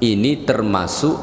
Ini termasuk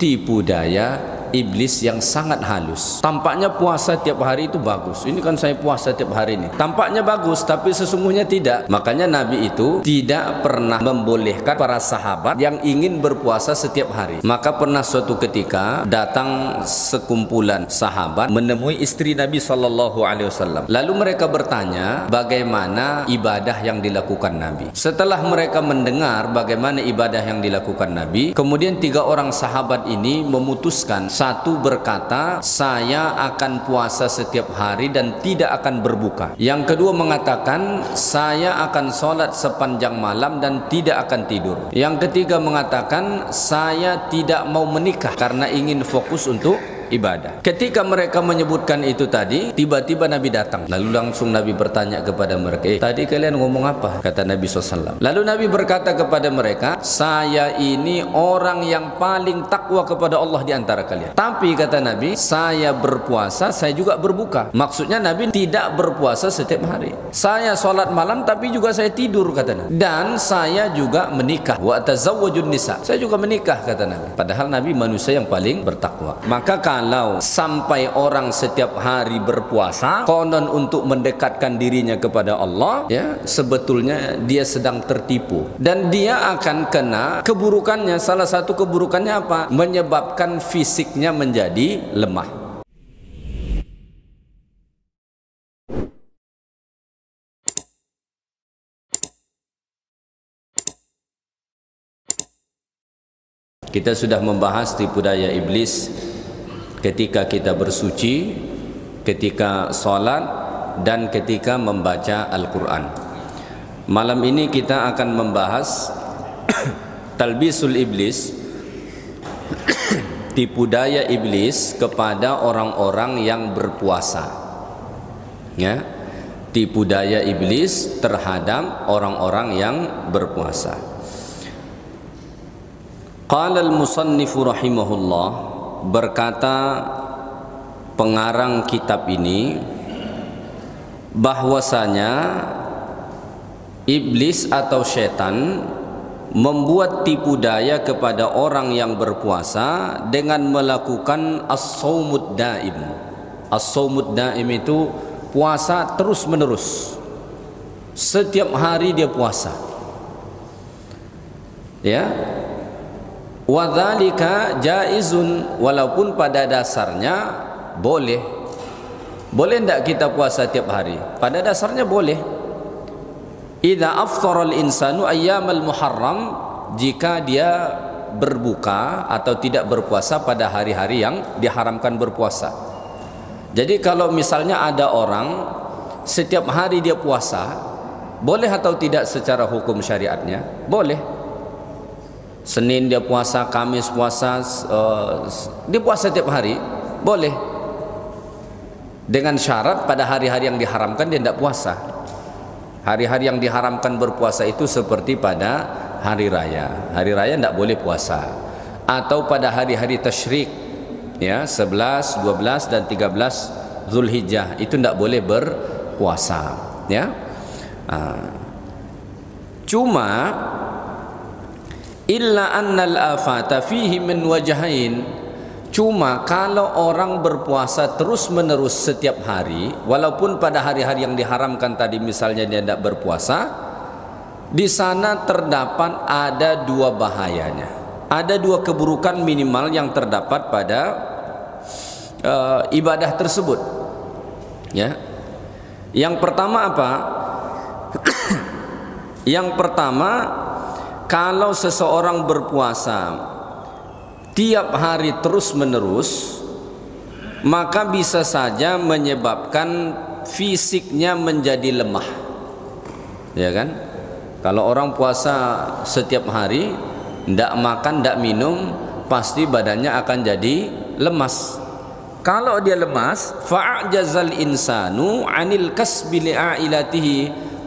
tipu daya iblis yang sangat halus. Tampaknya puasa tiap hari itu bagus. Ini kan saya puasa tiap hari ini. Tampaknya bagus, tapi sesungguhnya tidak. Makanya Nabi itu tidak pernah membolehkan para sahabat yang ingin berpuasa setiap hari. Maka pernah suatu ketika datang sekumpulan sahabat menemui istri Nabi SAW. Lalu mereka bertanya bagaimana ibadah yang dilakukan Nabi. Setelah mereka mendengar bagaimana ibadah yang dilakukan Nabi, kemudian 3 orang sahabat ini memutuskan. Satu berkata, saya akan puasa setiap hari dan tidak akan berbuka. Yang kedua mengatakan, saya akan sholat sepanjang malam dan tidak akan tidur. Yang ketiga mengatakan, saya tidak mau menikah karena ingin fokus untuk ibadah. Ketika mereka menyebutkan itu tadi, tiba-tiba Nabi datang. Lalu langsung Nabi bertanya kepada mereka, tadi kalian ngomong apa? Kata Nabi SAW. Lalu Nabi berkata kepada mereka, saya ini orang yang paling takwa kepada Allah di antara kalian. Tapi kata Nabi, saya berpuasa, saya juga berbuka. Maksudnya Nabi tidak berpuasa setiap hari. Saya sholat malam tapi juga saya tidur, kata Nabi. Dan saya juga menikah. Wa tazawwajun nisa. Saya juga menikah, kata Nabi. Padahal Nabi manusia yang paling bertakwa. Maka kalau sampai orang setiap hari berpuasa konon untuk mendekatkan dirinya kepada Allah, ya, sebetulnya dia sedang tertipu dan dia akan kena keburukannya. Salah satu keburukannya apa? Menyebabkan fisiknya menjadi lemah. Kita sudah membahas tipu daya iblis ketika kita bersuci, ketika sholat, dan ketika membaca Al-Quran. Malam ini kita akan membahas talbisul iblis, tipu daya iblis kepada orang-orang yang berpuasa. Ya, tipu daya iblis terhadap orang-orang yang berpuasa. Qala al-musannifu rahimahullah, berkata pengarang kitab ini bahwasanya iblis atau setan membuat tipu daya kepada orang yang berpuasa dengan melakukan as-saumud daim. As-saumud daim itu puasa terus menerus, setiap hari dia puasa, ya. Wadzalika jaizun, walaupun pada dasarnya boleh. Boleh tidak kita puasa tiap hari? Pada dasarnya boleh. Idza aftara al-insanu ayyamal muharram, jika dia berbuka atau tidak berpuasa pada hari-hari yang diharamkan berpuasa. Jadi kalau misalnya ada orang setiap hari dia puasa, boleh atau tidak secara hukum syariatnya? Boleh. Senin dia puasa, Kamis puasa, dia puasa tiap hari, boleh. Dengan syarat pada hari-hari yang diharamkan dia tidak puasa. Hari-hari yang diharamkan berpuasa itu seperti pada hari raya. Hari raya tidak boleh puasa. Atau pada hari-hari tasyrik, ya, 11, 12 dan 13 Zulhijjah, itu tidak boleh berpuasa, ya. Cuma illa annal afata fihi min wajhain, cuma kalau orang berpuasa terus menerus setiap hari, walaupun pada hari-hari yang diharamkan tadi misalnya dia tidak berpuasa, di sana terdapat ada 2 bahayanya, ada 2 keburukan minimal yang terdapat pada ibadah tersebut, ya. Yang pertama apa? Yang pertama, kalau seseorang berpuasa tiap hari terus menerus, maka bisa saja menyebabkan fisiknya menjadi lemah, ya kan? Kalau orang puasa setiap hari, tidak makan, tidak minum, pasti badannya akan jadi lemas. Kalau dia lemas, fa'ajazal insanu anil kasbi li'ailatihi,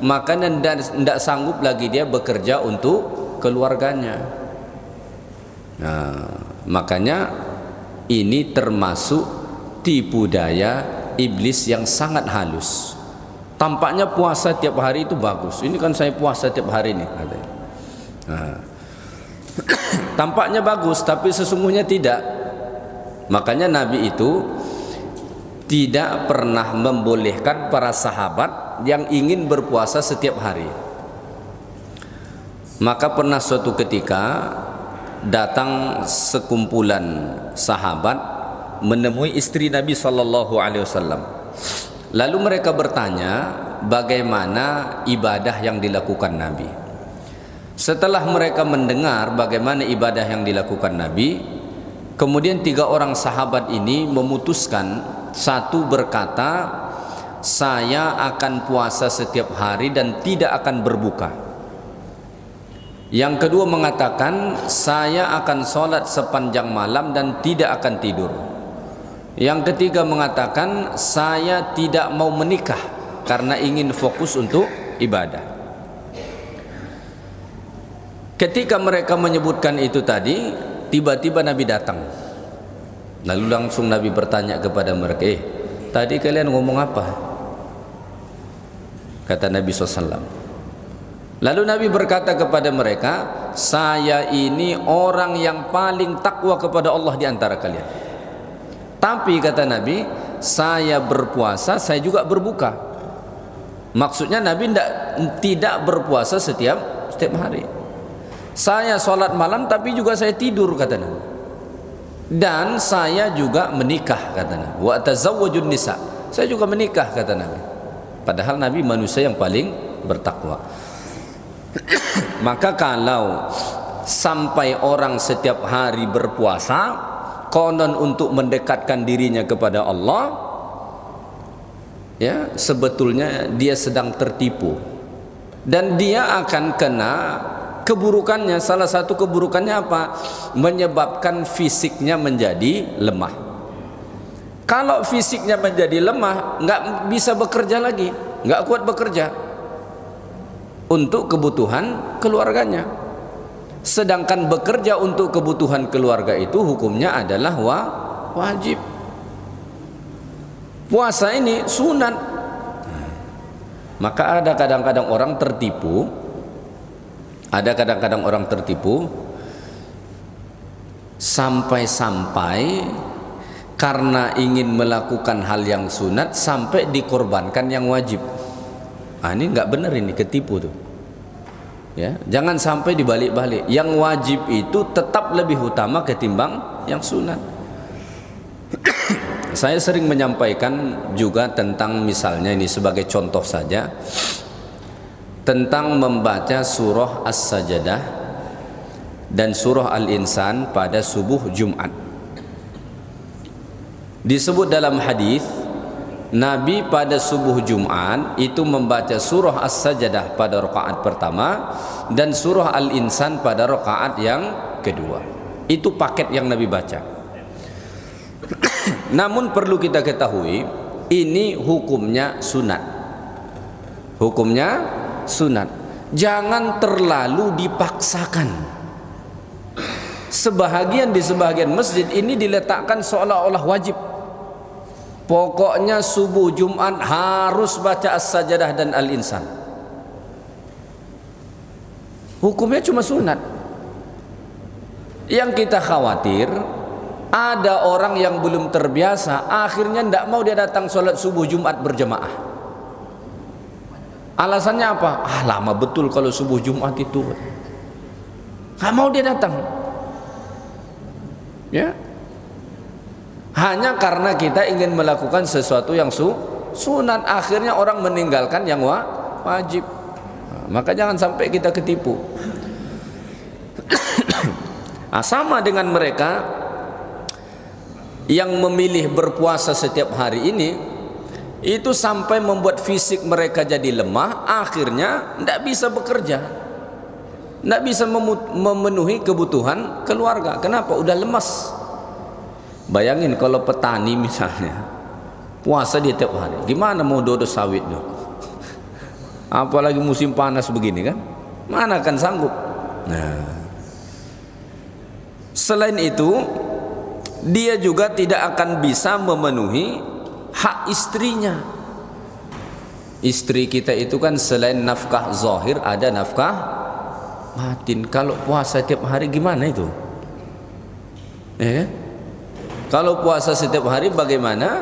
maka tidak sanggup lagi dia bekerja untuk keluarganya. Nah, makanya ini termasuk tipu daya iblis yang sangat halus. Tampaknya puasa tiap hari itu bagus. Ini kan saya puasa tiap hari nih, katanya. Nah, tampaknya bagus tapi sesungguhnya tidak. Makanya Nabi itu tidak pernah membolehkan para sahabat yang ingin berpuasa setiap hari. Maka pernah suatu ketika datang sekumpulan sahabat menemui istri Nabi SAW. Lalu mereka bertanya bagaimana ibadah yang dilakukan Nabi. Setelah mereka mendengar bagaimana ibadah yang dilakukan Nabi, kemudian 3 orang sahabat ini memutuskan, satu berkata, saya akan puasa setiap hari dan tidak akan berbuka. Yang kedua mengatakan, saya akan sholat sepanjang malam dan tidak akan tidur. Yang ketiga mengatakan, saya tidak mau menikah karena ingin fokus untuk ibadah. Ketika mereka menyebutkan itu tadi, tiba-tiba Nabi datang. Lalu langsung Nabi bertanya kepada mereka, tadi kalian ngomong apa? Kata Nabi SAW. Lalu Nabi berkata kepada mereka, saya ini orang yang paling takwa kepada Allah di antara kalian. Tapi kata Nabi, saya berpuasa, saya juga berbuka. Maksudnya Nabi tidak berpuasa setiap hari. Saya sholat malam tapi juga saya tidur, kata Nabi. Dan saya juga menikah, kata Nabi. Wa tazawwajun nisa. Saya juga menikah, kata Nabi. Padahal Nabi manusia yang paling bertakwa. Maka kalau sampai orang setiap hari berpuasa konon untuk mendekatkan dirinya kepada Allah, ya, sebetulnya dia sedang tertipu dan dia akan kena keburukannya. Salah satu keburukannya apa? Menyebabkan fisiknya menjadi lemah. Kalau fisiknya menjadi lemah, nggak bisa bekerja lagi, nggak kuat bekerja untuk kebutuhan keluarganya. Sedangkan bekerja untuk kebutuhan keluarga itu hukumnya adalah wajib. Puasa ini sunat. Maka ada kadang-kadang orang tertipu. Sampai-sampai karena ingin melakukan hal yang sunat sampai dikorbankan yang wajib. Ini nggak benar, ini ketipu tuh. Ya, jangan sampai dibalik-balik. Yang wajib itu tetap lebih utama ketimbang yang sunat. Saya sering menyampaikan juga tentang, misalnya ini sebagai contoh saja, tentang membaca surah As-Sajdah dan surah Al-Insan pada subuh Jumat. Disebut dalam hadis, Nabi pada subuh Jumat itu membaca surah As-Sajdah pada rakaat pertama dan surah Al-Insan pada rakaat yang kedua. Itu paket yang Nabi baca. Namun perlu kita ketahui, ini hukumnya sunat. Hukumnya sunat. Jangan terlalu dipaksakan. Di sebagian masjid ini diletakkan seolah-olah wajib. Pokoknya subuh Jumat harus baca As-Sajdah dan Al-Insan. Hukumnya cuma sunat. Yang kita khawatir, ada orang yang belum terbiasa, akhirnya tidak mau dia datang sholat subuh Jumat berjamaah. Alasannya apa? Lama betul kalau subuh Jumat itu. Nggak mau dia datang. Ya, hanya karena kita ingin melakukan sesuatu yang sunat, akhirnya orang meninggalkan yang wajib. Maka jangan sampai kita ketipu. Sama dengan mereka yang memilih berpuasa setiap hari ini, itu sampai membuat fisik mereka jadi lemah, akhirnya tidak bisa bekerja, tidak bisa memenuhi kebutuhan keluarga. Kenapa? Udah lemas. Bayangin kalau petani misalnya puasa dia tiap hari, gimana mau dodo sawit tuh? Apalagi musim panas begini kan, mana akan sanggup. Nah, selain itu dia juga tidak akan bisa memenuhi hak istrinya. Istri kita itu kan selain nafkah zahir ada nafkah batin. Kalau puasa tiap hari gimana itu? Ya kan? Kalau puasa setiap hari bagaimana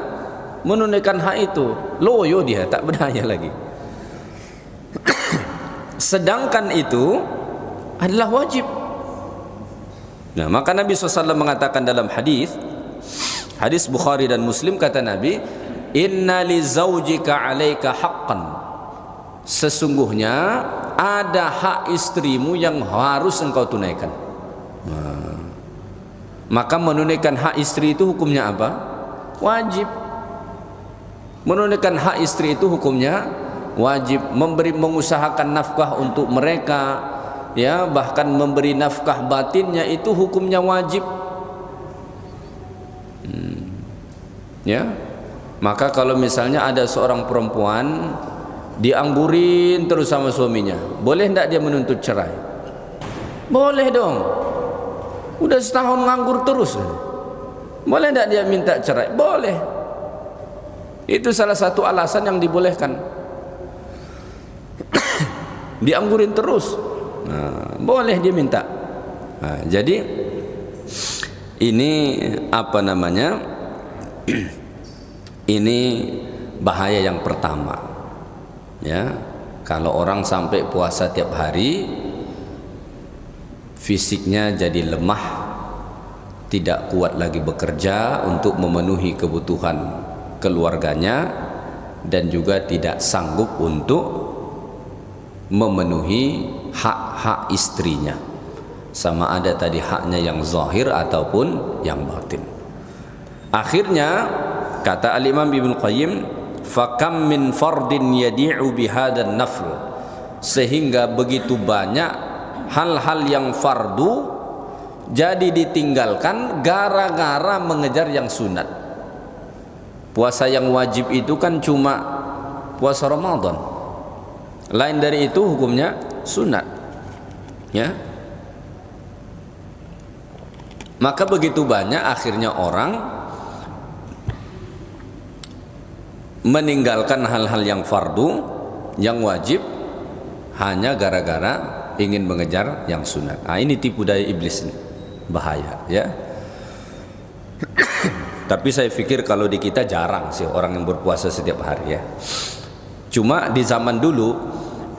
menunaikan hak itu? Loyo dia, tak berdaya lagi. Sedangkan itu adalah wajib. Nah, maka Nabi SAW mengatakan dalam hadis Bukhari dan Muslim, kata Nabi, inna li zaujika 'alaika haqqan. Sesungguhnya ada hak istrimu yang harus engkau tunaikan. Maka menunaikan hak istri itu hukumnya apa? Wajib. Menunaikan hak istri itu hukumnya wajib. Mengusahakan nafkah untuk mereka, ya, bahkan memberi nafkah batinnya itu hukumnya wajib. Ya, maka kalau misalnya ada seorang perempuan dianggurin terus sama suaminya, boleh tidak dia menuntut cerai? Boleh dong. Udah setahun nganggur terus, boleh tidak dia minta cerai? Boleh. Itu salah satu alasan yang dibolehkan. Dianggurin terus, nah, boleh dia minta. Nah, jadi ini apa namanya? Ini bahaya yang pertama, ya. Kalau orang sampai puasa tiap hari, fisiknya jadi lemah, tidak kuat lagi bekerja untuk memenuhi kebutuhan keluarganya, dan juga tidak sanggup untuk memenuhi hak-hak istrinya, sama ada tadi haknya yang zahir ataupun yang batin. Akhirnya kata Al-Imam Ibnu Qayyim, fakam min fardin yadi'u bihadan nafl, sehingga begitu banyak hal-hal yang fardu jadi ditinggalkan gara-gara mengejar yang sunat. Puasa yang wajib itu kan cuma puasa Ramadan, lain dari itu hukumnya sunat, ya. Maka begitu banyak akhirnya orang meninggalkan hal-hal yang fardu, yang wajib, hanya gara-gara ingin mengejar yang sunat. Nah, ini tipu daya iblis ini, bahaya, ya. Tapi saya pikir kalau di kita jarang sih orang yang berpuasa setiap hari, ya. Cuma di zaman dulu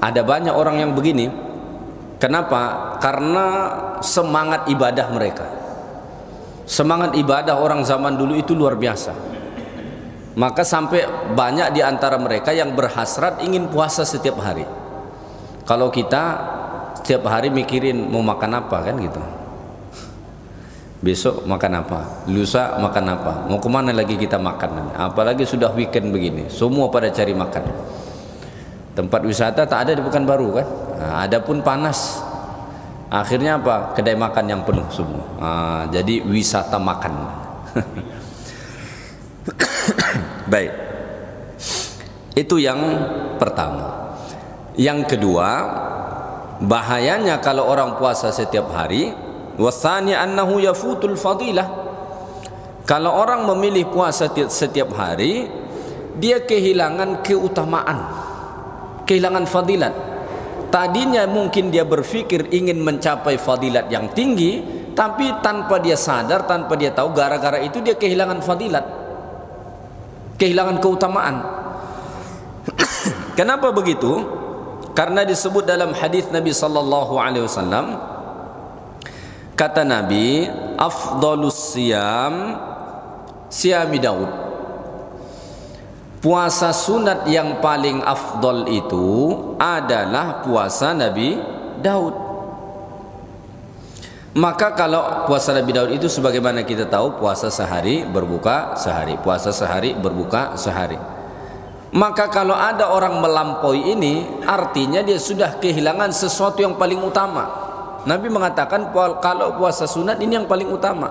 ada banyak orang yang begini. Kenapa? Karena semangat ibadah mereka. Semangat ibadah orang zaman dulu itu luar biasa. Maka sampai banyak di antara mereka yang berhasrat ingin puasa setiap hari. Kalau kita setiap hari mikirin mau makan apa, kan gitu. Besok makan apa, lusa makan apa, mau kemana lagi kita makan. Apalagi sudah weekend begini, semua pada cari makan. Tempat wisata tak ada di Pekanbaru, kan. Nah, ada pun panas. Akhirnya apa? Kedai makan yang penuh semua. Nah, jadi wisata makan. Baik, itu yang pertama. Yang kedua, bahayanya kalau orang puasa setiap hari, wasani annahu yafutul fadilah. Kalau orang memilih puasa setiap hari, dia kehilangan keutamaan, kehilangan fadilat. Tadinya mungkin dia berpikir ingin mencapai fadilat yang tinggi, tapi tanpa dia sadar, tanpa dia tahu, gara-gara itu dia kehilangan fadilat, kehilangan keutamaan. Kenapa begitu? Karena disebut dalam hadis Nabi sallallahu alaihi wasallam, kata Nabi, afdhalus siyam siyami Daud. Puasa sunat yang paling afdal itu adalah puasa Nabi Daud. Maka kalau puasa Nabi Daud itu sebagaimana kita tahu, puasa sehari berbuka sehari, puasa sehari berbuka sehari. Maka kalau ada orang melampaui ini, artinya dia sudah kehilangan sesuatu yang paling utama. Nabi mengatakan kalau puasa sunat ini yang paling utama.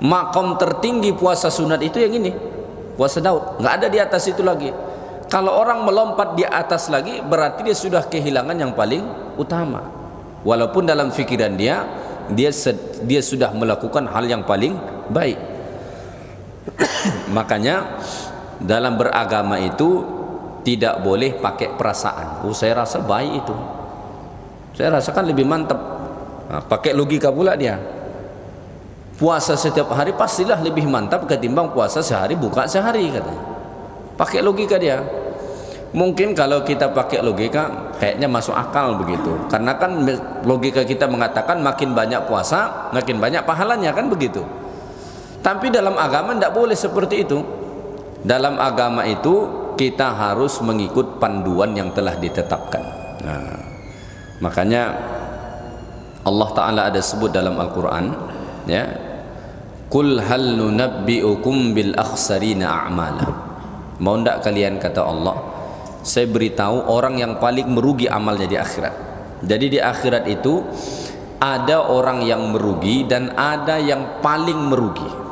Makom tertinggi puasa sunat itu yang ini, puasa Daud. Nggak ada di atas itu lagi. Kalau orang melompat di atas lagi, berarti dia sudah kehilangan yang paling utama. Walaupun dalam fikiran dia sudah melakukan hal yang paling baik. Makanya dalam beragama itu tidak boleh pakai perasaan. Oh, saya rasa baik itu, saya rasakan lebih mantap. Nah, pakai logika pula dia. Puasa setiap hari pastilah lebih mantap ketimbang puasa sehari buka sehari katanya. Pakai logika dia. Mungkin kalau kita pakai logika kayaknya masuk akal begitu. Karena kan logika kita mengatakan makin banyak puasa, makin banyak pahalanya, kan begitu. Tapi dalam agama tidak boleh seperti itu. Dalam agama itu kita harus mengikut panduan yang telah ditetapkan. Nah, makanya Allah Ta'ala ada sebut dalam Al-Quran, ya, Qul hal nunabbi'ukum bil akhsarina a'mala. Mau ndak kalian, kata Allah, saya beritahu orang yang paling merugi amalnya di akhirat. Jadi di akhirat itu ada orang yang merugi dan ada yang paling merugi.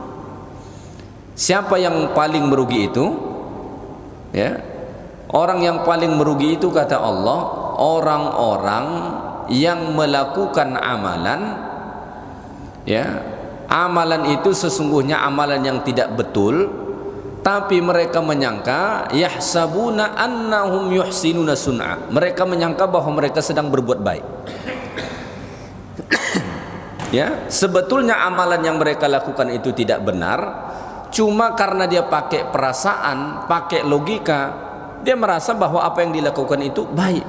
Siapa yang paling merugi itu? Ya, orang yang paling merugi itu, kata Allah, orang-orang yang melakukan amalan, ya, amalan itu sesungguhnya amalan yang tidak betul, tapi mereka menyangka yahsabuna annahum yuhsinuna sun'a. Mereka menyangka bahwa mereka sedang berbuat baik. Ya, sebetulnya amalan yang mereka lakukan itu tidak benar. Cuma karena dia pakai perasaan, pakai logika, dia merasa bahwa apa yang dilakukan itu baik.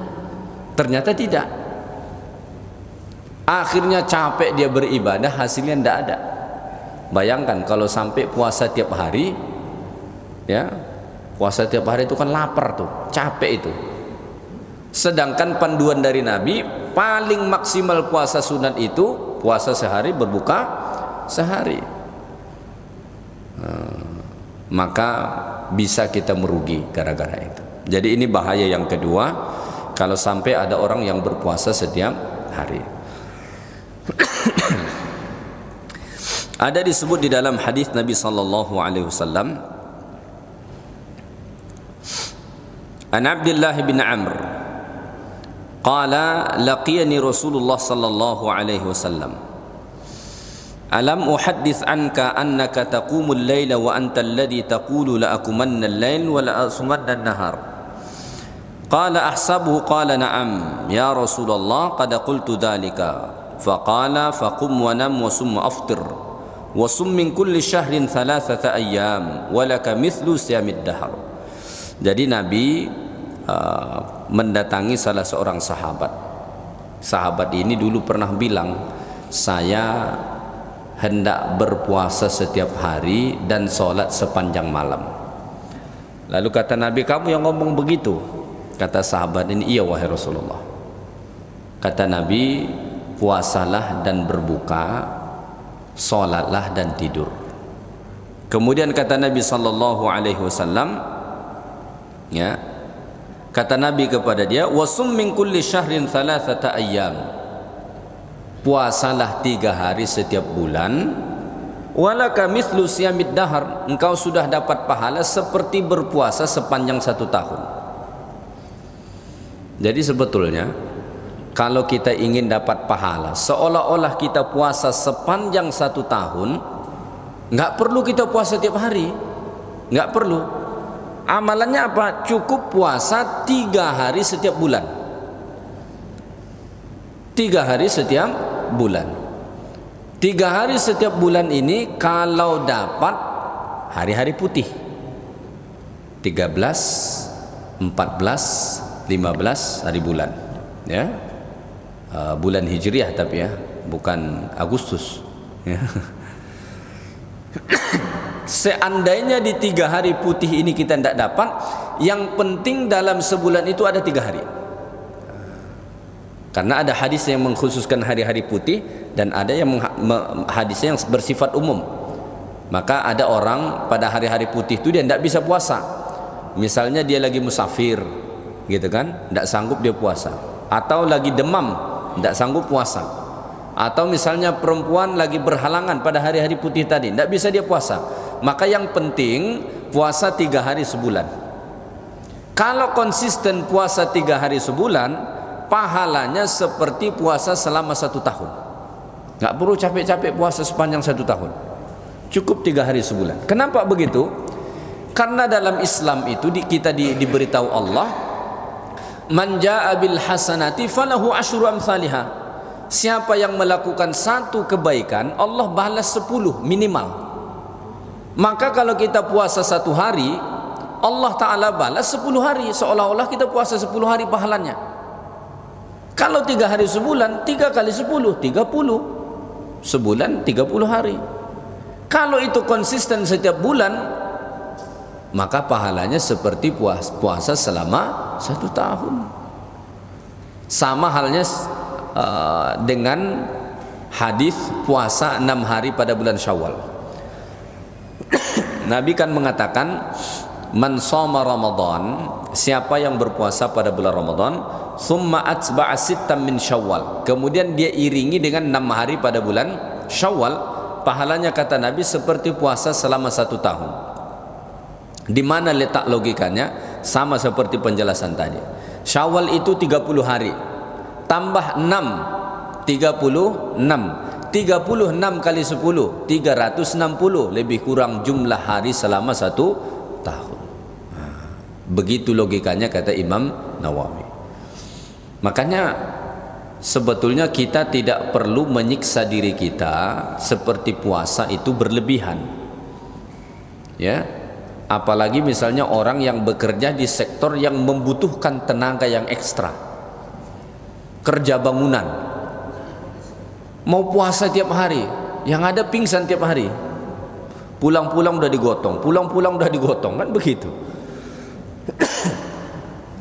Ternyata tidak. Akhirnya capek dia beribadah, hasilnya tidak ada. Bayangkan kalau sampai puasa tiap hari, ya, puasa tiap hari itu kan lapar tuh, capek itu. Sedangkan panduan dari Nabi paling maksimal puasa sunat itu puasa sehari, berbuka sehari. Maka bisa kita merugi gara-gara itu. Jadi ini bahaya yang kedua, kalau sampai ada orang yang berpuasa setiap hari. Ada disebut di dalam hadis Nabi sallallahu alaihi wasallam, An Abdullah bin Amr qala laqiyani Rasulullah sallallahu alaihi wasallam Alam uhaddits anka annaka taqumul laila wa anta alladhi taqulu la akumanna al-lail wa la asumanna an-nahar. Qala ahsabuhu qala na'am ya Rasulullah qad qultu dhalika. Faqala faqum wa nam wa sum aftir wa sum min kulli shahrin thalathata ayyam wa laka mithlu siyamid dahr. Jadi Nabi mendatangi salah seorang sahabat. Sahabat ini dulu pernah bilang, saya hendak berpuasa setiap hari dan sholat sepanjang malam. Lalu kata Nabi, kamu yang ngomong begitu? Kata sahabat ini, iya wahai Rasulullah. Kata Nabi, puasalah dan berbuka, sholatlah dan tidur. Kemudian kata Nabi sallallahu alaihi wasallam, ya, kata Nabi kepada dia, wasum min kulli syahrin thalathata ayyam. Puasalah 3 hari setiap bulan, walaka mithlu siyamid dahar, engkau sudah dapat pahala seperti berpuasa sepanjang 1 tahun. Jadi sebetulnya kalau kita ingin dapat pahala seolah-olah kita puasa sepanjang 1 tahun, nggak perlu kita puasa tiap hari, nggak perlu. Amalannya apa? Cukup puasa 3 hari setiap bulan, 3 hari setiap bulan. 3 hari setiap bulan ini kalau dapat hari-hari putih 13, 14, 15 hari bulan, ya, bulan Hijriah tapi ya, bukan Agustus, ya. Seandainya di 3 hari putih ini kita tidak dapat, yang penting dalam sebulan itu ada 3 hari. Karena ada hadis yang mengkhususkan hari-hari putih dan ada yang hadisnya yang bersifat umum. Maka ada orang pada hari-hari putih itu dia tidak bisa puasa. Misalnya dia lagi musafir, gitu kan, tidak sanggup dia puasa. Atau lagi demam, tidak sanggup puasa. Atau misalnya perempuan lagi berhalangan pada hari-hari putih tadi, tidak bisa dia puasa. Maka yang penting puasa 3 hari sebulan. Kalau konsisten puasa 3 hari sebulan, pahalanya seperti puasa selama 1 tahun. Nggak perlu capek-capek puasa sepanjang 1 tahun, cukup 3 hari sebulan. Kenapa begitu? Karena dalam Islam itu kita diberitahu Allah, man jaa bil hasanati falahu asyru amsalihah. siapa yang melakukan satu kebaikan, Allah balas 10 minimal. Maka kalau kita puasa 1 hari, Allah Ta'ala balas 10 hari, seolah-olah kita puasa 10 hari pahalanya. Kalau 3 hari sebulan, 3 kali 10, 30. Sebulan 30 hari. Kalau itu konsisten setiap bulan, maka pahalanya seperti puasa selama 1 tahun. Sama halnya dengan hadis puasa 6 hari pada bulan Syawal. Nabi kan mengatakan, man shoma Ramadan, siapa yang berpuasa pada bulan Ramadan, summa atba'a sittan min Syawal, kemudian dia iringi dengan 6 hari pada bulan Syawal, pahalanya kata Nabi seperti puasa selama 1 tahun. Di mana letak logikanya? Sama seperti penjelasan tadi. Syawal itu 30 hari, tambah 6, 36. 36 kali 10, 360, lebih kurang jumlah hari selama 1 tahun. Begitu logikanya kata Imam Nawawi. Makanya sebetulnya kita tidak perlu menyiksa diri kita seperti puasa itu berlebihan. Ya. Apalagi misalnya orang yang bekerja di sektor yang membutuhkan tenaga yang ekstra. Kerja bangunan. Mau puasa tiap hari, yang ada pingsan tiap hari. Pulang-pulang udah digotong, pulang-pulang udah digotong, kan begitu.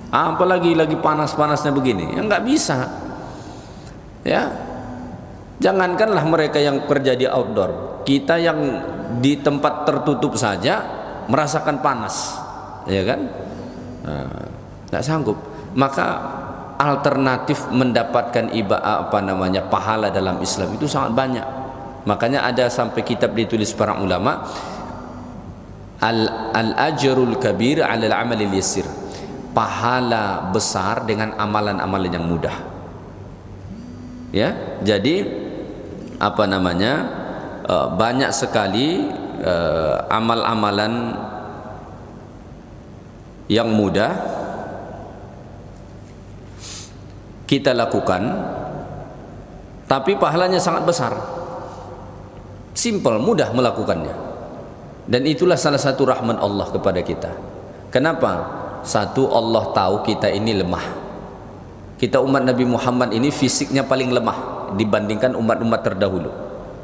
Apalagi lagi panas-panasnya begini, ya nggak bisa. Ya, jangankanlah mereka yang kerja di outdoor, kita yang di tempat tertutup saja merasakan panas, ya kan? Nggak sanggup. Maka alternatif mendapatkan pahala dalam Islam itu sangat banyak. Makanya ada sampai kitab ditulis para ulama, al-ajrul kabir 'ala al-amalil yasir, pahala besar dengan amalan-amalan yang mudah. Ya, jadi banyak sekali amal-amalan yang mudah kita lakukan, tapi pahalanya sangat besar. Simple, mudah melakukannya. Dan itulah salah satu rahmat Allah kepada kita. Kenapa? Satu, Allah tahu kita ini lemah. Kita umat Nabi Muhammad ini fisiknya paling lemah dibandingkan umat-umat terdahulu.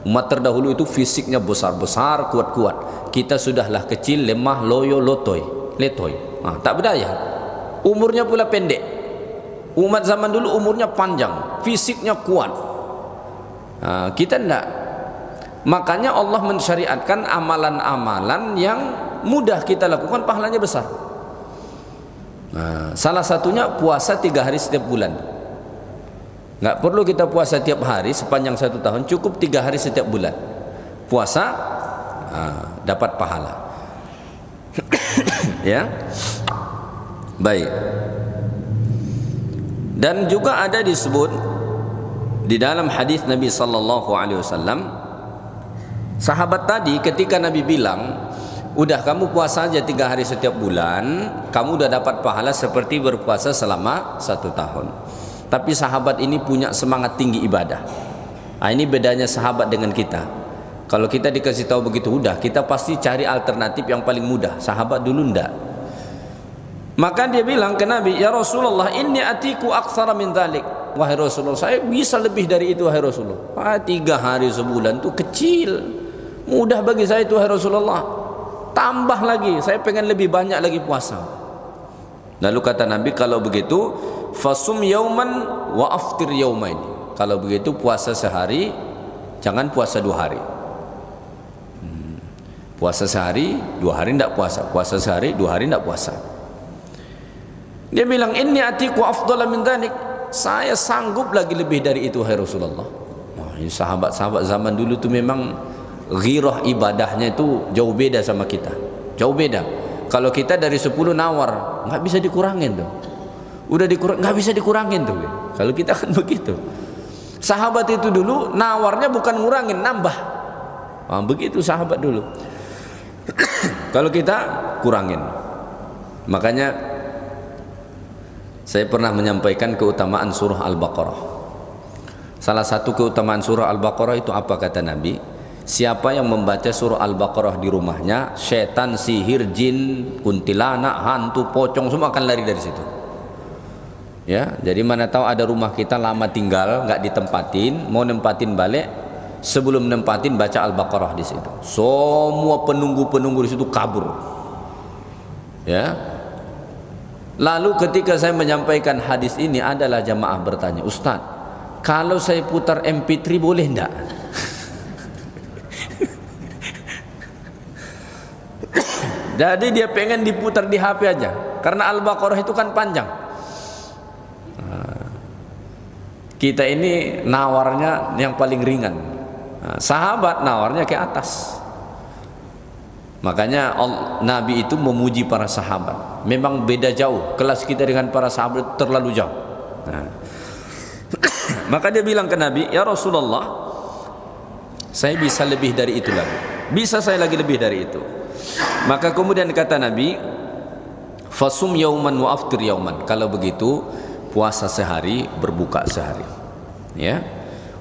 Umat terdahulu itu fisiknya besar-besar, kuat-kuat. Kita sudahlah kecil, lemah, loyo, letoy. Tak berdaya. Umurnya pula pendek. Umat zaman dulu umurnya panjang, fisiknya kuat. Kita enggak. Makanya Allah mensyariatkan amalan-amalan yang mudah kita lakukan, pahalanya besar. Salah satunya puasa 3 hari setiap bulan. Nggak perlu kita puasa tiap hari sepanjang 1 tahun, cukup 3 hari setiap bulan. Puasa dapat pahala. Ya, baik. Dan juga ada disebut di dalam hadis Nabi sallallahu alaihi wasallam, sahabat tadi ketika Nabi bilang, udah kamu puasa aja 3 hari setiap bulan, kamu udah dapat pahala seperti berpuasa selama 1 tahun. Tapi sahabat ini punya semangat tinggi ibadah. Ini bedanya sahabat dengan kita. Kalau kita dikasih tahu begitu, udah kita pasti cari alternatif yang paling mudah. Sahabat dulu ndak. Maka dia bilang ke Nabi, ya Rasulullah, inni atiku aktsara min dzalik. Wahai Rasulullah, saya bisa lebih dari itu wahai Rasulullah. 3 hari sebulan itu kecil, mudah bagi saya itu wahai Rasulullah. Tambah lagi, saya pengen lebih banyak lagi puasa. Lalu kata Nabi, kalau begitu fasum yauman wa aftir yaumaini. Kalau begitu puasa sehari, jangan puasa 2 hari. Puasa sehari, 2 hari tidak puasa. Puasa sehari, 2 hari tidak puasa. Dia bilang, inni atiku afdala min dzalik. Saya sanggup lagi lebih dari itu wahai Rasulullah. Ini sahabat-sahabat zaman dulu tuh memang ghirah ibadahnya itu jauh beda sama kita. Jauh beda. Kalau kita dari 10 nawar, nggak bisa dikurangin tuh. Udah nggak bisa dikurangin tuh. Kalau kita kan begitu. Sahabat itu dulu nawarnya bukan ngurangin, nambah. Begitu sahabat dulu. Kalau kita kurangin. Makanya saya pernah menyampaikan keutamaan surah Al-Baqarah. Salah satu keutamaan surah Al-Baqarah itu apa kata Nabi? Siapa yang membaca surah Al-Baqarah di rumahnya, setan, sihir, jin, kuntilanak, hantu, pocong semua akan lari dari situ. Ya, jadi mana tahu ada rumah kita lama tinggal nggak ditempatin, mau nempatin balik, sebelum nempatin baca Al-Baqarah di situ. Semua penunggu-penunggu di situ kabur. Ya. Lalu ketika saya menyampaikan hadis ini, adalah jamaah bertanya, Ustaz, kalau saya putar MP3 boleh enggak? Jadi dia pengen diputar di HP aja, karena Al-Baqarah itu kan panjang. Kita ini nawarnya yang paling ringan. Sahabat nawarnya ke atas. Makanya Nabi itu memuji para sahabat. Memang beda jauh kelas kita dengan para sahabat, terlalu jauh. Maka dia bilang ke Nabi, ya Rasulullah, saya bisa lebih dari itu lagi. Bisa saya lagi lebih dari itu. Maka kemudian kata Nabi, fasum yauman wa aftir yauman. Kalau begitu puasa sehari, berbuka sehari. Ya.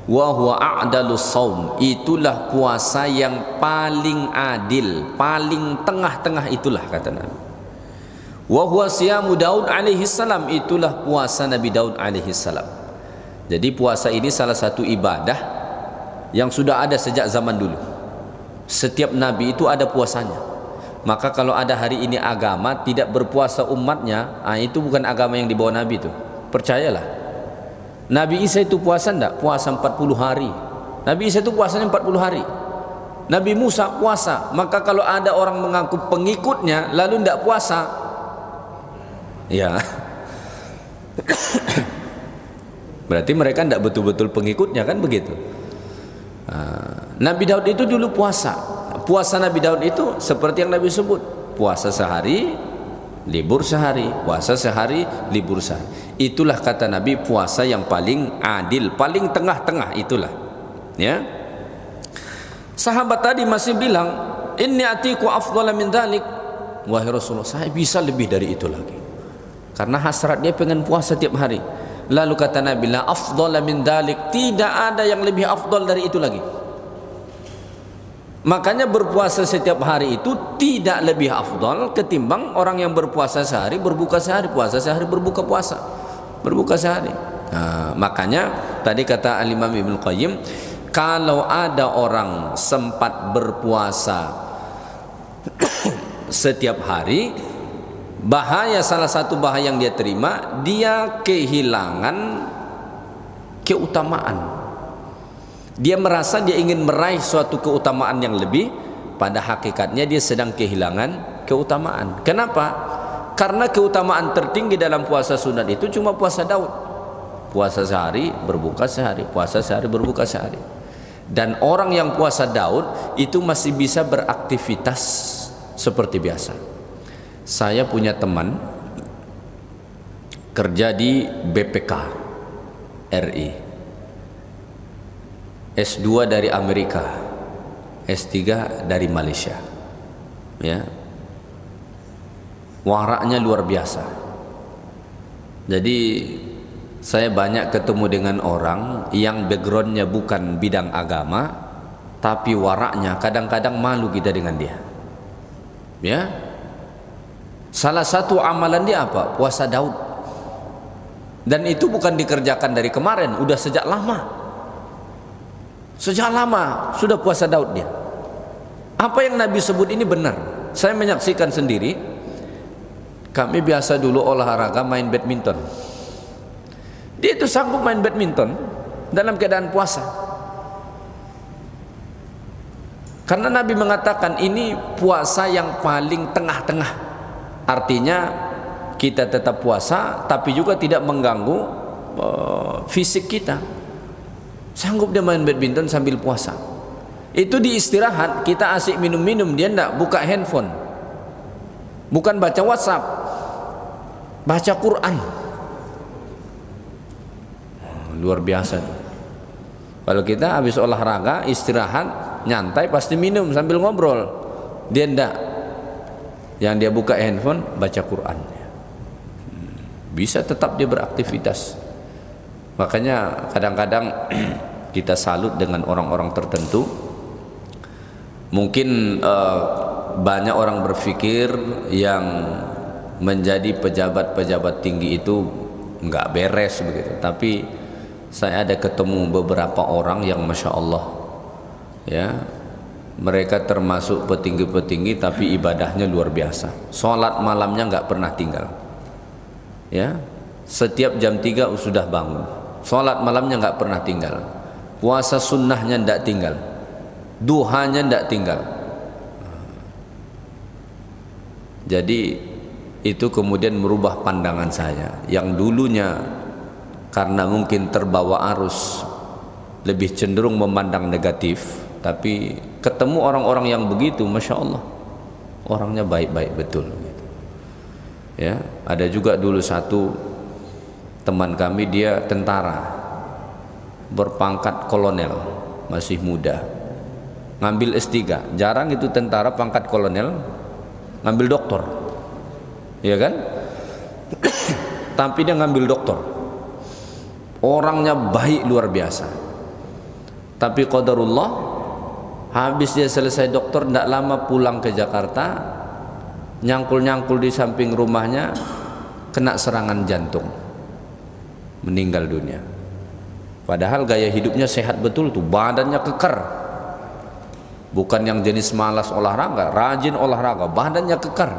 Wa huwa a'dalus saum. Itulah puasa yang paling adil, paling tengah-tengah, itulah kata Nabi. Wa huwa siyamu Daud alaihi salam. Itulah puasa Nabi Daud alaihi salam. Jadi puasa ini salah satu ibadah yang sudah ada sejak zaman dulu. Setiap nabi itu ada puasanya. Maka kalau ada hari ini agama tidak berpuasa umatnya, itu bukan agama yang dibawa Nabi itu. Percayalah. Nabi Isa itu puasa enggak? Puasa 40 hari. Nabi Isa itu puasanya 40 hari. Nabi Musa puasa. Maka kalau ada orang mengaku pengikutnya lalu enggak puasa, ya berarti mereka enggak betul-betul pengikutnya, kan begitu. Nabi Daud itu dulu puasa. Puasa Nabi Daud itu seperti yang Nabi sebut, puasa sehari, libur sehari, puasa sehari, libur sehari. Itulah kata Nabi puasa yang paling adil, paling tengah-tengah, itulah. Ya. Sahabat tadi masih bilang, inni atiku afdhala min dzalik. Wahai Rasulullah, saya bisa lebih dari itu lagi. Karena hasrat dia pengen puasa tiap hari. Lalu kata Nabi, la afdhala min dzalik, tidak ada yang lebih afdal dari itu lagi. Makanya berpuasa setiap hari itu tidak lebih afdal ketimbang orang yang berpuasa sehari, berbuka sehari, puasa sehari, berbuka puasa, berbuka sehari. Makanya tadi kata Al-Imam Ibnu Qayyim, kalau ada orang sempat berpuasa setiap hari, bahaya, salah satu bahaya yang dia terima, dia kehilangan keutamaan. Dia merasa dia ingin meraih suatu keutamaan yang lebih, pada hakikatnya dia sedang kehilangan keutamaan. Kenapa? Karena keutamaan tertinggi dalam puasa sunat itu cuma puasa Daud. Puasa sehari, berbuka sehari, puasa sehari, berbuka sehari. Dan orang yang puasa Daud itu masih bisa beraktivitas seperti biasa. Saya punya teman kerja di BPK RI, S2 dari Amerika, S3 dari Malaysia. Ya. Waraknya luar biasa. Jadi saya banyak ketemu dengan orang yang backgroundnya bukan bidang agama, tapi waraknya kadang-kadang malu kita dengan dia. Ya. Salah satu amalan dia apa? Puasa Daud. Dan itu bukan dikerjakan dari kemarin, udah sejak lama. Sejak lama sudah puasa Daud dia. Apa yang Nabi sebut ini benar. Saya menyaksikan sendiri. Kami biasa dulu olahraga main badminton. Dia itu sanggup main badminton dalam keadaan puasa. Karena Nabi mengatakan ini puasa yang paling tengah-tengah. Artinya kita tetap puasa tapi juga tidak mengganggu fisik kita. Sanggup dia main badminton sambil puasa. Itu di istirahat kita asik minum-minum, dia enggak buka handphone, bukan baca WhatsApp, baca Quran. Luar biasa tuh. Kalau kita habis olahraga istirahat nyantai pasti minum sambil ngobrol, dia enggak. Yang dia buka handphone, baca Quran. Bisa tetap dia beraktivitas. Makanya kadang-kadang kita salut dengan orang-orang tertentu. Mungkin banyak orang berpikir yang menjadi pejabat-pejabat tinggi itu nggak beres begitu. Tapi saya ada ketemu beberapa orang yang masya Allah, ya, mereka termasuk petinggi-petinggi tapi ibadahnya luar biasa. Sholat malamnya nggak pernah tinggal, ya, setiap jam 3 sudah bangun. Sholat malamnya nggak pernah tinggal, puasa sunnahnya nggak tinggal, duhanya nggak tinggal. Jadi itu kemudian merubah pandangan saya yang dulunya karena mungkin terbawa arus lebih cenderung memandang negatif, tapi ketemu orang-orang yang begitu, masya Allah, orangnya baik-baik betul gitu. Ya, ada juga dulu satu teman kami, dia tentara berpangkat kolonel, masih muda, ngambil S3. Jarang itu tentara pangkat kolonel ngambil doktor, ya kan? Tapi dia ngambil doktor, orangnya baik luar biasa. Tapi qadarullah, habis dia selesai doktor, tidak lama pulang ke Jakarta, nyangkul-nyangkul di samping rumahnya, kena serangan jantung, meninggal dunia. Padahal gaya hidupnya sehat betul tuh, badannya kekar, bukan yang jenis malas olahraga, rajin olahraga, badannya kekar.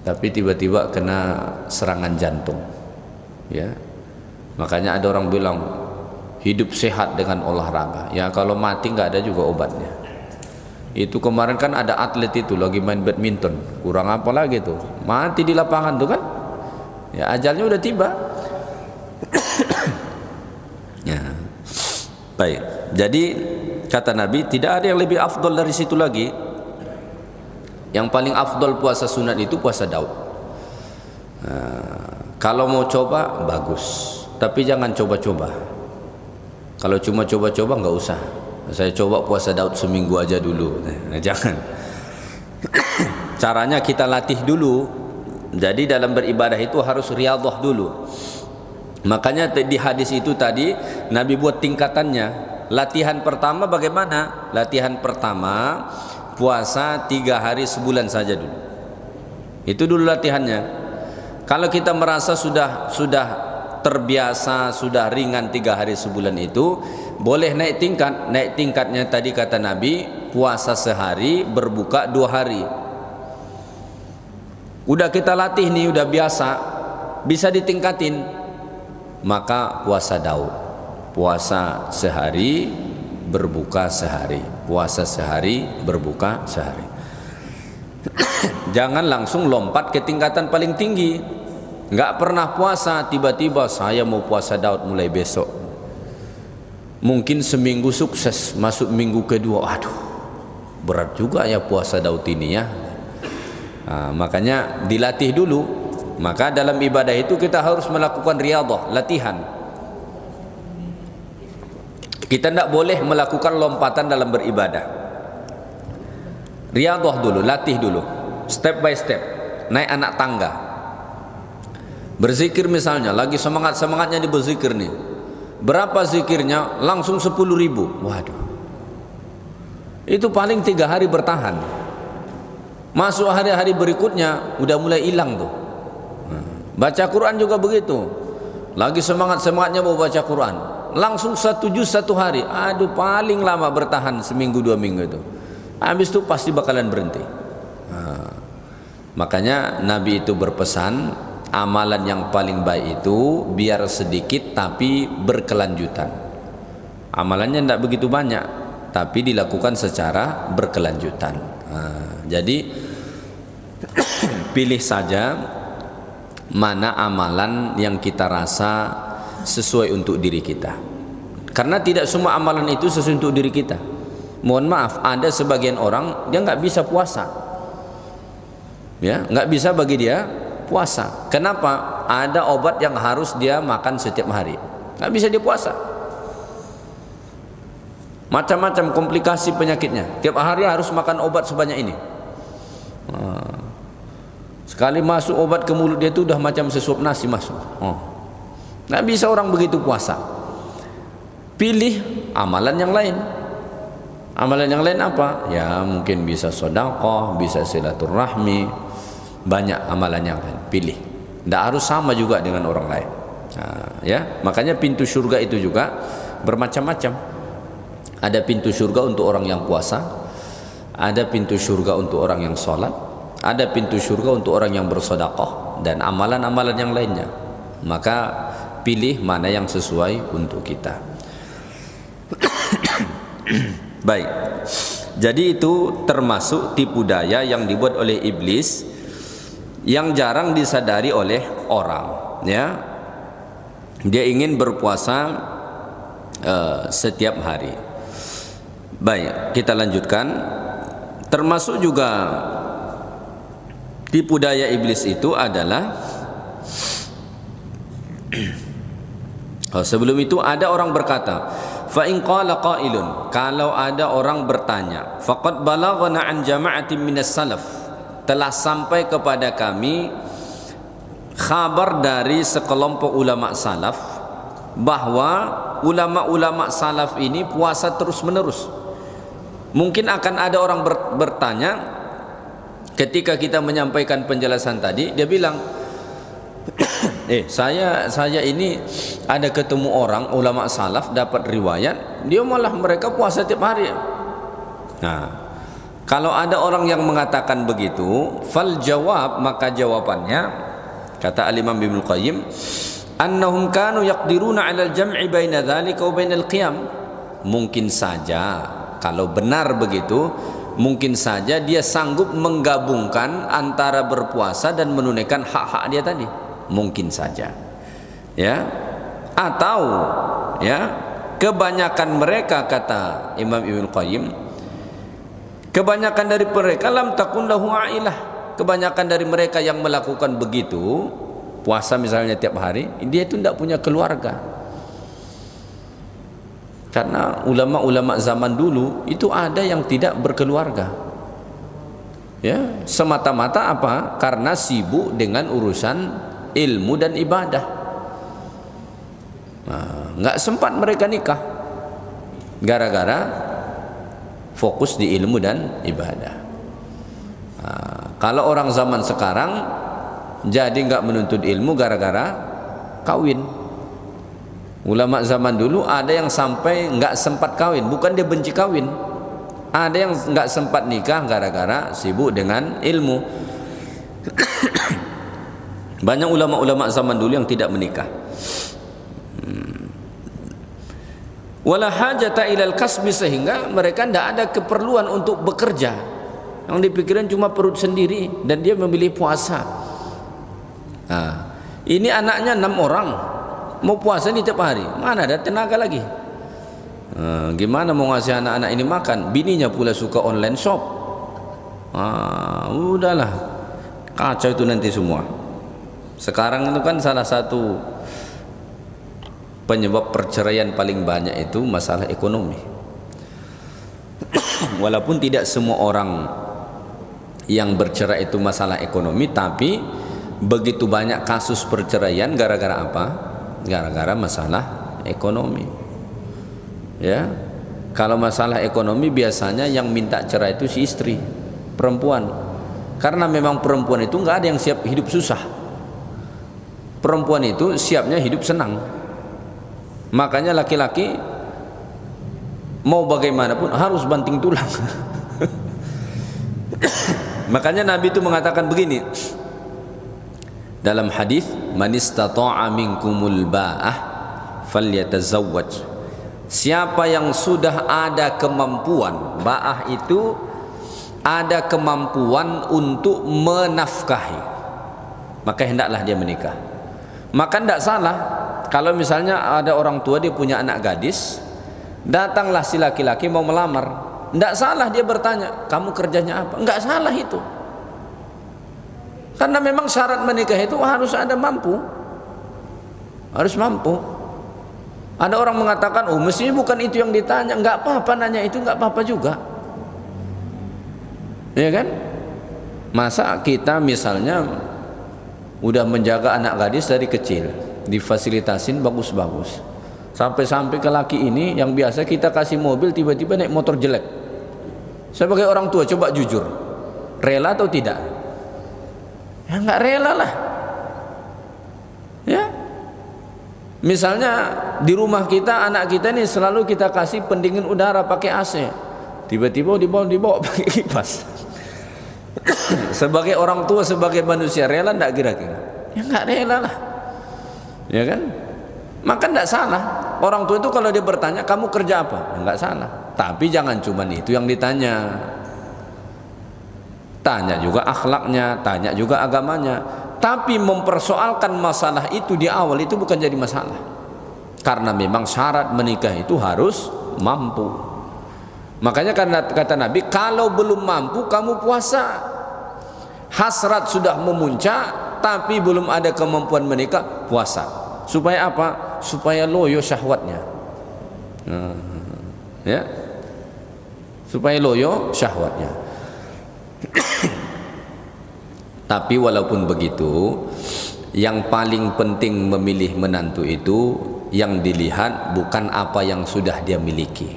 Tapi tiba-tiba kena serangan jantung, ya. Makanya ada orang bilang hidup sehat dengan olahraga. Ya kalau mati nggak ada juga obatnya. Itu kemarin kan ada atlet itu lagi main badminton, kurang apa lagi tuh, mati di lapangan tuh kan. Ya ajalnya udah tiba. Ya. Baik. Jadi kata Nabi, tidak ada yang lebih afdol dari situ lagi. Yang paling afdol puasa sunat itu puasa Daud. Kalau mau coba bagus, tapi jangan coba-coba. Kalau cuma coba-coba nggak usah. Saya coba puasa Daud seminggu aja dulu. Nah, jangan. Caranya kita latih dulu. Jadi dalam beribadah itu harus riyadhah dulu. Makanya di hadis itu tadi Nabi buat tingkatannya. Latihan pertama bagaimana? Latihan pertama puasa 3 hari sebulan saja dulu. Itu dulu latihannya. Kalau kita merasa sudah terbiasa, sudah ringan 3 hari sebulan itu, boleh naik tingkat. Naik tingkatnya tadi kata Nabi, puasa sehari, berbuka 2 hari. Udah kita latih nih, udah biasa, bisa ditingkatin. Maka puasa Daud, puasa sehari, berbuka sehari, puasa sehari, berbuka sehari. Jangan langsung lompat ke tingkatan paling tinggi. Nggak pernah puasa, tiba-tiba saya mau puasa Daud mulai besok. Mungkin seminggu sukses, masuk minggu kedua, aduh berat juga ya puasa Daud ini ya. Nah, makanya dilatih dulu. Maka dalam ibadah itu kita harus melakukan riyadhah, latihan. Kita tidak boleh melakukan lompatan dalam beribadah. Riyadhah dulu, latih dulu, step by step, naik anak tangga. Berzikir misalnya, lagi semangat-semangatnya di berzikir nih. Berapa zikirnya? Langsung 10.000. Waduh. Itu paling 3 hari bertahan. Masuk hari-hari berikutnya udah mulai hilang tuh. Baca Quran juga begitu. Lagi semangat-semangatnya mau baca Quran, langsung 1 juz 1 hari. Aduh, paling lama bertahan seminggu 2 minggu itu. Habis itu pasti bakalan berhenti. Makanya Nabi itu berpesan, amalan yang paling baik itu biar sedikit tapi berkelanjutan. Amalannya tidak begitu banyak, tapi dilakukan secara berkelanjutan. Jadi pilih saja mana amalan yang kita rasa sesuai untuk diri kita. Karena tidak semua amalan itu sesuai untuk diri kita. Mohon maaf, ada sebagian orang dia nggak bisa puasa, ya nggak bisa bagi dia puasa. Kenapa? Ada obat yang harus dia makan setiap hari, nggak bisa dia puasa. Macam-macam komplikasi penyakitnya, tiap hari harus makan obat sebanyak ini. Sekali masuk obat ke mulut dia itu udah macam sesuap nasi masuk. Nggak bisa orang begitu puasa. Pilih amalan yang lain. Amalan yang lain apa? Ya mungkin bisa sedekah, bisa silaturahmi, banyak amalan yang lain. Pilih. Tidak harus sama juga dengan orang lain. Nah, ya, makanya pintu surga itu juga bermacam-macam. Ada pintu surga untuk orang yang puasa, ada pintu surga untuk orang yang sholat, ada pintu surga untuk orang yang bersedekah dan amalan-amalan yang lainnya. Maka pilih mana yang sesuai untuk kita. Baik. Jadi itu termasuk tipu daya yang dibuat oleh iblis yang jarang disadari oleh orang, ya. Dia ingin berpuasa setiap hari. Baik, kita lanjutkan. Termasuk juga tipu daya iblis itu adalah sebelum itu ada orang berkata, fa in qala qailun, kalau ada orang bertanya, faqad balaghana an jama'atin minas salaf, telah sampai kepada kami khabar dari sekelompok ulama salaf bahwa ulama-ulama salaf ini puasa terus-menerus. Mungkin akan ada orang bertanya ketika kita menyampaikan penjelasan tadi, dia bilang, saya ini ada ketemu orang ulama salaf dapat riwayat dia malah mereka puasa tiap hari. Nah, kalau ada orang yang mengatakan begitu, fal jawab, maka jawabannya kata Al-Imam Ibnu Qayyim, annahum kanu yaqdiruna 'ala al-jam'i baina dzalika wa bainal qiyam. Mungkin saja kalau benar begitu, mungkin saja dia sanggup menggabungkan antara berpuasa dan menunaikan hak-hak dia tadi. Mungkin saja, ya. Atau ya, kebanyakan mereka, kata Imam Ibnu Qayyim, kebanyakan dari mereka lam takun lahu ailah. Kebanyakan dari mereka yang melakukan begitu, puasa misalnya tiap hari, dia itu tidak punya keluarga. Karena ulama-ulama zaman dulu itu ada yang tidak berkeluarga, ya, semata-mata apa? Karena sibuk dengan urusan ilmu dan ibadah. Nah, nggak sempat mereka nikah gara-gara fokus di ilmu dan ibadah. Nah, kalau orang zaman sekarang jadi nggak menuntut ilmu gara-gara kawin. Ulama zaman dulu ada yang sampai nggak sempat kawin, bukan dia benci kawin, ada yang nggak sempat nikah gara-gara sibuk dengan ilmu. Banyak ulama-ulama zaman dulu yang tidak menikah. Wala hajata ilal kasbi, sehingga mereka tidak ada keperluan untuk bekerja. Yang dipikirkan cuma perut sendiri dan dia memilih puasa. Nah, ini anaknya 6 orang mau puasa ini tiap hari, mana ada tenaga lagi. Gimana mau ngasih anak-anak ini makan? Bininya pula suka online shop. Udahlah, kacau itu nanti semua. Sekarang itu kan salah satu penyebab perceraian paling banyak itu masalah ekonomi. Walaupun tidak semua orang yang bercerai itu masalah ekonomi, tapi begitu banyak kasus perceraian gara-gara apa? Gara-gara masalah ekonomi. Ya, kalau masalah ekonomi biasanya yang minta cerai itu si istri, perempuan. Karena memang perempuan itu nggak ada yang siap hidup susah. Perempuan itu siapnya hidup senang. Makanya laki-laki mau bagaimanapun harus banting tulang. Makanya Nabi itu mengatakan begini dalam hadis, man istata'a minkumul ba'ah falyatazawwaj. Siapa yang sudah ada kemampuan, ba'ah itu ada kemampuan untuk menafkahi, maka hendaklah dia menikah. Maka tidak salah kalau misalnya ada orang tua dia punya anak gadis, datanglah si laki-laki mau melamar, tidak salah dia bertanya, kamu kerjanya apa? Enggak salah itu. Karena memang syarat menikah itu harus ada mampu, harus mampu. Ada orang mengatakan, oh mestinya bukan itu yang ditanya. Enggak apa-apa nanya itu, enggak apa-apa juga, ya kan? Masa kita misalnya udah menjaga anak gadis dari kecil, difasilitasin bagus-bagus. Sampai-sampai ke laki ini yang biasa kita kasih mobil tiba-tiba naik motor jelek. Sebagai orang tua coba jujur, rela atau tidak? Ya nggak rela lah. Ya, misalnya di rumah kita, anak kita ini selalu kita kasih pendingin udara pakai AC, tiba-tiba dibawa pakai kipas. Sebagai orang tua, sebagai manusia, rela nggak kira-kira? Ya nggak rela lah, ya kan? Maka nggak salah orang tua itu kalau dia bertanya kamu kerja apa, nggak salah. Tapi jangan cuma itu yang ditanya, tanya juga akhlaknya, tanya juga agamanya. Tapi mempersoalkan masalah itu di awal itu bukan jadi masalah, karena memang syarat menikah itu harus mampu. Makanya karena kata Nabi, kalau belum mampu kamu puasa. Hasrat sudah memuncak tapi belum ada kemampuan menikah, puasa. Supaya apa? Supaya loyo syahwatnya. Ya, supaya loyo syahwatnya. Tapi walaupun begitu, yang paling penting memilih menantu itu yang dilihat bukan apa yang sudah dia miliki,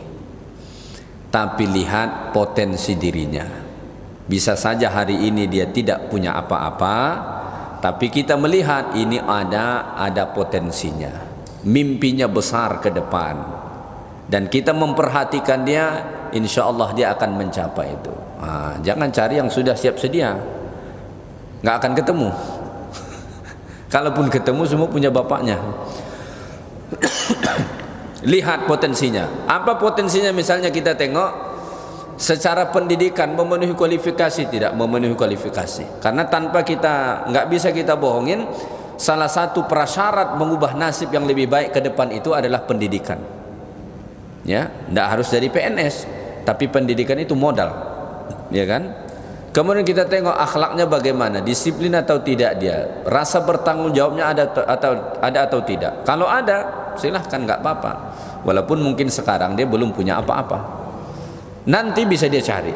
tapi lihat potensi dirinya. Bisa saja hari ini dia tidak punya apa-apa, tapi kita melihat ini ada potensinya, mimpinya besar ke depan, dan kita memperhatikan dia, insya Allah dia akan mencapai itu. Jangan cari yang sudah siap sedia, nggak akan ketemu. Kalaupun ketemu semua punya bapaknya. Lihat potensinya. Apa potensinya? Misalnya kita tengok secara pendidikan memenuhi kualifikasi, tidak memenuhi kualifikasi. Karena tanpa kita, nggak bisa kita bohongin, salah satu prasyarat mengubah nasib yang lebih baik ke depan itu adalah pendidikan. Ya, nggak harus dari PNS, tapi pendidikan itu modal, ya kan? Kemudian kita tengok akhlaknya bagaimana, disiplin atau tidak dia, rasa bertanggung jawabnya ada atau tidak. Kalau ada, silahkan, nggak apa-apa. Walaupun mungkin sekarang dia belum punya apa-apa, nanti bisa dia cari.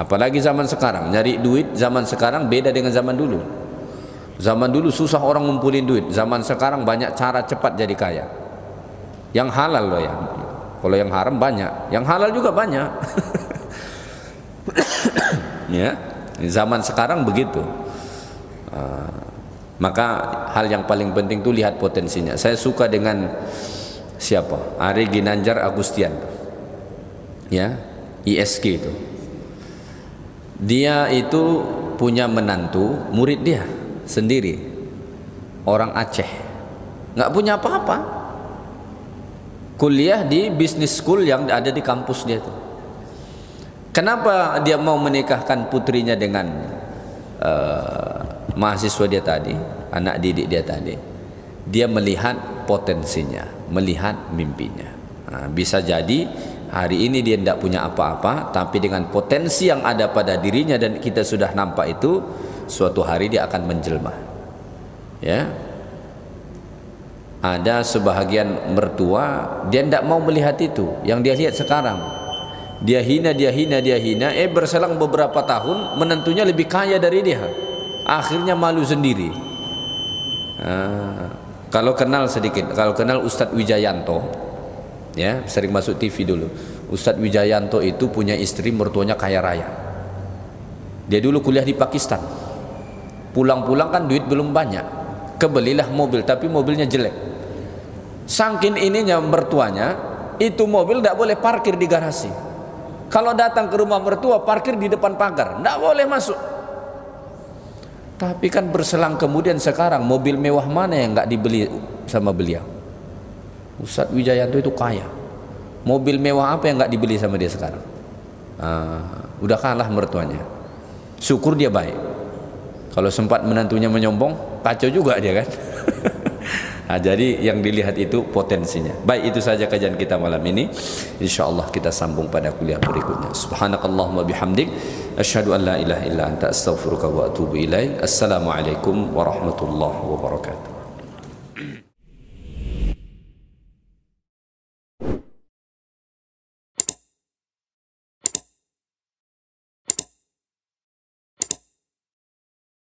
Apalagi zaman sekarang, nyari duit zaman sekarang beda dengan zaman dulu. Zaman dulu susah orang ngumpulin duit, zaman sekarang banyak cara cepat jadi kaya. Yang halal loh ya. Kalau yang haram banyak, yang halal juga banyak. Ya, zaman sekarang begitu. Maka hal yang paling penting itu lihat potensinya. Saya suka dengan siapa? Ari Ginanjar Agustian, ya, ISK itu. Dia itu punya menantu murid dia sendiri, orang Aceh, nggak punya apa-apa, kuliah di business school yang ada di kampus dia itu. Kenapa dia mau menikahkan putrinya dengan mahasiswa dia tadi, anak didik dia tadi? Dia melihat potensinya, melihat mimpinya. Bisa jadi hari ini dia tidak punya apa-apa, tapi dengan potensi yang ada pada dirinya dan kita sudah nampak itu, suatu hari dia akan menjelma. Ya, ada sebahagian mertua dia tidak mau melihat itu, yang dia lihat sekarang. Dia hina, berselang beberapa tahun menantunya lebih kaya dari dia, akhirnya malu sendiri. Kalau kenal sedikit, kalau kenal Ustadz Wijayanto, ya, sering masuk TV dulu. Ustadz Wijayanto itu punya istri mertuanya kaya raya. Dia dulu kuliah di Pakistan, pulang-pulang kan duit belum banyak, kebelilah mobil, tapi mobilnya jelek. Saking ininya mertuanya, itu mobil tidak boleh parkir di garasi. Kalau datang ke rumah mertua, parkir di depan pagar, tidak boleh masuk. Tapi kan berselang kemudian sekarang mobil mewah mana yang nggak dibeli sama beliau? Ustadz Wijayanto itu kaya, mobil mewah apa yang nggak dibeli sama dia sekarang? Udah kalah mertuanya. Syukur dia baik. Kalau sempat menantunya menyombong, kacau juga dia kan. Jadi yang dilihat itu potensinya. Baik, itu saja kajian kita malam ini. InsyaAllah kita sambung pada kuliah berikutnya. Subhanakallahumma bihamdik, asyhadu an la ilaha illa anta, astaghfiruka wa atubu ilaik. Assalamualaikum warahmatullahi wabarakatuh.